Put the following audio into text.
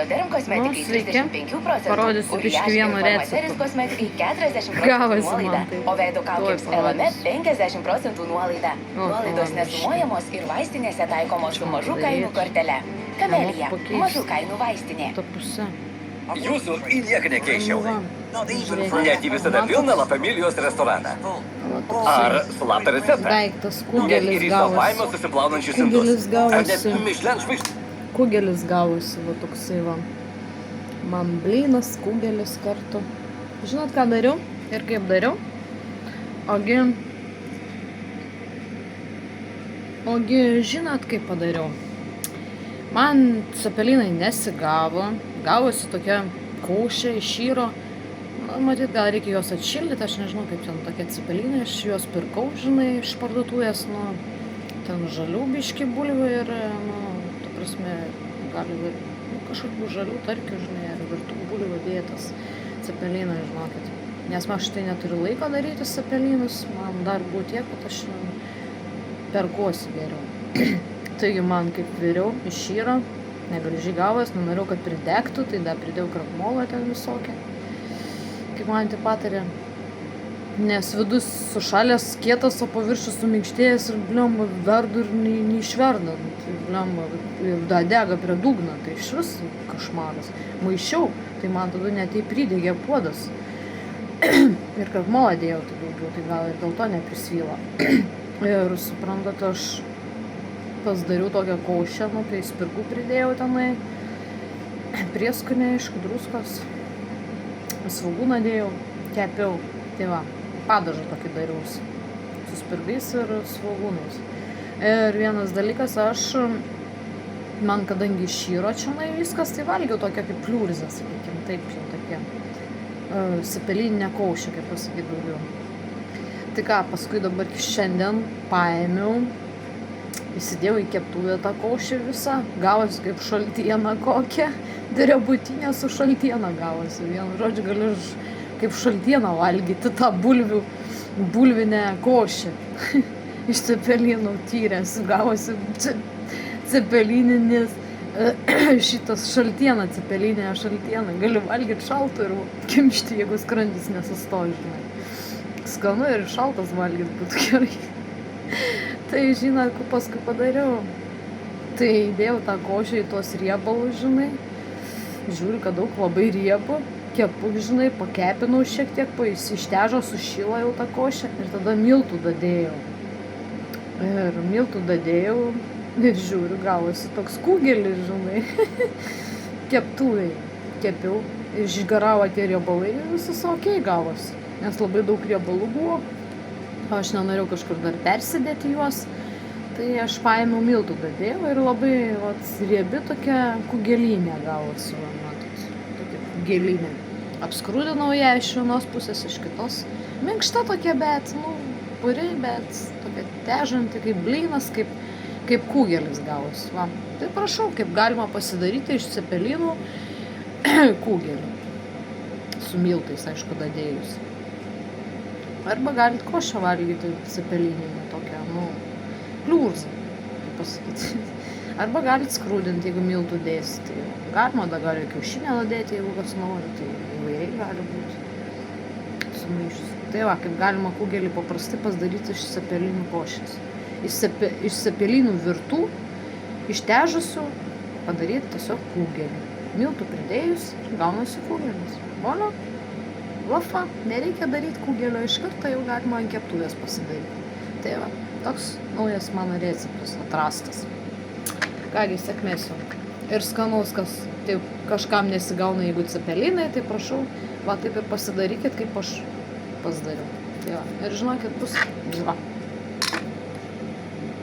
Doterm kosmetikai sveiki. 35%, Parodysiu biškį vieną Formateris receptą. kosmetikai 40% Gavosi nuolaida, man tai. o veido kaukėms Tuoj Elamet parodysiu. 50% nuolaida. Nuolaidos nesumuojamos ir vaistinėse taikomos su mažų kainų kortele. Kamelija, mažų kainų vaistinė. Ta pusė. Jūsų į nieką nekeičiau. Žiūrėk. Net į visada pilną La Familijos restoraną. Ar slaptą receptą? Daiktas, Net kugelis ir į savaimą gavosi. susiplaunančius Kugelis indus. Ar net gavosi. Michelin žvaigždžių. Kugelis gavosi, va toksai va. Man blynas, kugelis kartu. Žinot, ką dariau ir kaip dariau? Ogi žinot, kaip padariau? Man cepelinai nesigavo. Gavosi tokia kaušė, išyro. Matyt, gal reikia juos atšildyti, aš nežinau, kaip ten tokie cepelinai. Aš juos pirkau, žinai, iš parduotuvės, ten žalių biški bulvių ir, ta prasme, gali kažkokių žalių tarkių, žinai, ar virtų bulvių dėtas cepelinai, žinokit. Nes man štai neturiu laiko daryti cepelinus, man dar buvo tiek, kad aš perkuosi geriau. Taigi man kaip viriau, išyra, negražiai gavos, nenorėjau, kad pridegtų, tai dar pridėjau krakmolą ten visokią, kaip man tai patarė. Nes vidus sušalęs kietas, o paviršius suminkštėjęs ir bliamba verdu ir neišverda. Tai bliamba ir dega prie dugno, tai išvis košmaras. Maišiau, tai man tada net tai pridegė puodas. Ir krakmolą dėjau tai daugiau, tai gal ir dėl to neprisvyla. Ir suprantat, aš pasidariau tokią kaušę, tai spirgų pridėjau tenai, prieskonį, aišku, druskos, svogūną dėjau, kepiau, tai va, padažą tokį dariausi, su spirgais ir svogūnais. Ir vienas dalykas, man kadangi išyro čionai viskas, tai valgiau tokią kaip pliurzę, sakykim, taip jau tokie, cepelininė kaušė, kaip pasakyti daugiau. Tai ką, paskui dabar šiandien paėmiau, įsidėjau į keptuvę tą kaušį visą, gavosi kaip šaltiena kokia, drebutinė su šaltiena gavosi. Vienu žodžiu, galiu kaip šaltieną valgyti tą bulvinę košę. Iš cepelinų tyrės, gavosi cepelininis, šitas šaltiena, cepelininė šaltiena. Gali valgyti šaltų ir kimšti, jeigu skrandis nesustoji, žinai. Skanu ir šaltas valgyti būtų gerai. Tai žinot, ko paskui padariau. Tai įdėjau tą košę į tuos riebalus, žinai. Žiūriu, kad daug labai riebų. Kepu, žinai, pakepinau šiek tiek, ištežo, sušilo jau tą košę ir tada miltų dadėjau. Ir miltų dadėjau ir žiūriu, gavosi toks kugelis, žinai. Keptuvai kepiau. Išgaravo tie riebalai ir visas okei gavosi. Nes labai daug riebalų buvo. Aš nenorėjau kažkur dar persidėti juos. Tai aš paėmiau miltų dadėjau ir labai riebi tokia kugelinė gavosi. Tokia kugelinė. Apskrūdinau ją iš vienos pusės, iš kitos. Minkšta tokia, bet, puri, bet tokia težanti, kaip blynas, kaip kugelis gavosi. Va. Tai prašau, kaip galima pasidaryti iš cepelinų kugelį. Su miltais, aišku, dadėjus. Arba galit košę valgyti cepelininę tokią, pliurzą, kaip pasakyti. Arba galit skrūdinti, jeigu miltų dėsite. Galima, da gali kiaušinę dadėti, jeigu kas nori, tai įvairiai gali būti sumaišus. Tai va, kaip galima kugelį paprastai pasidaryti iš cepelinų košės. Iš cepelinų virtų, ištežusių, padaryti tiesiog kugelį. Miltų pridėjus, gaunasi kugelis. Voilà. Lafa, nereikia daryti kugelio iš karto, jau galima ant keptuvės pasidaryti. Tai va, toks naujas mano receptas atrastas. Kągi, sėkmės jau. Ir skanaus, kas taip kažkam nesigauna, jeigu cepelinai, tai prašau, va taip ir pasidarykit, kaip aš pasidariau. Tai va, ir žinokit, bus gyva.